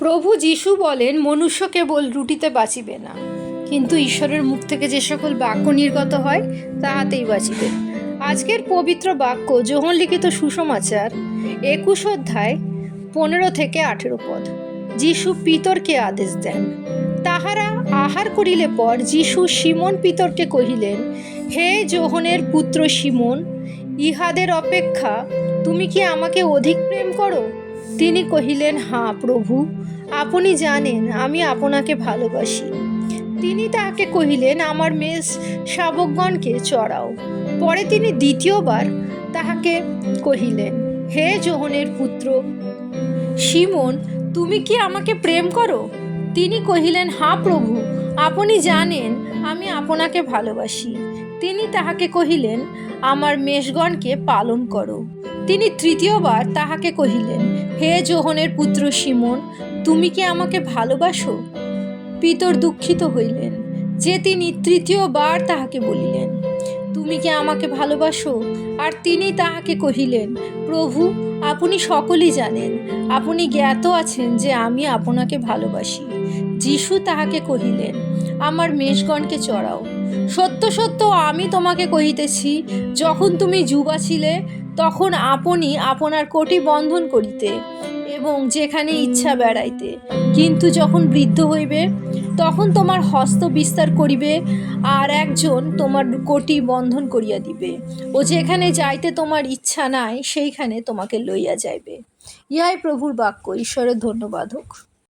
প্রভু যীশু বলেন, মনুষ্য কেবল রুটিতে বাঁচিবে না, কিন্তু ঈশ্বরের মুখ থেকে যে সকল বাক্য নির্গত হয় তাহাতেই বাঁচিবে। আজকের পবিত্র বাক্য যোহন লিখিত সুসমাচার 21 অধ্যায় 15 থেকে 18 পদ। যীশু পিতরকে আদেশ দেন। তাহারা আহার করিলে পর যীশু সিমন পিতরকে কহিলেন, হে যোহনের পুত্র সিমন, ইহাদের অপেক্ষা তুমি কি আমাকে অধিক প্রেম করো? তিনি কহিলেন, হাঁ প্রভু, আপনি জানেন আমি আপনাকে ভালোবাসি। তিনি তাহাকে কহিলেন, আমার মেষ শাবকগণকে চড়াও। পরে তিনি দ্বিতীয়বার তাহাকে কহিলেন, হে যোহনের পুত্র সিমন, তুমি কি আমাকে প্রেম করো? তিনি কহিলেন, হাঁ প্রভু, আপনি জানেন আমি আপনাকে ভালোবাসি। তিনি তাহাকে কহিলেন, আমার মেষগণকে পালন করো। তিনি তৃতীয়বার তাহাকে কহিলেন, হে যোহনের পুত্র সিমন, তুমি কি আমাকে ভালোবাসো? পিতর দুঃখিত হইলেন যে তিনি তৃতীয়বার তাহাকে বলিলেন, তুমি কি আমাকে ভালোবাসো? আর তিনি তাহাকে কহিলেন, প্রভু, আপনি সকলই জানেন, আপনি জ্ঞাত আছেন যে আমি আপনাকে ভালোবাসি। যীশু তাহাকে কহিলেন, আমার মেষগণকে চড়াও। সত্য সত্য আমি তোমাকে কহিতেছি, যখন তুমি যুবা ছিলে তখন আপনি আপনার কোটি বন্ধন করিতে এবং যেখানে ইচ্ছা বেড়াইতে, কিন্তু যখন বৃদ্ধ হইবে তখন তোমার হস্ত বিস্তার করিবে, আর একজন তোমার কোটি বন্ধন করিয়া দিবে, ও যেখানে যাইতে তোমার ইচ্ছা নাই সেইখানে তোমাকে লইয়া যাইবে। ইহাই প্রভুর বাক্য। ঈশ্বরের ধন্যবাদ হোক।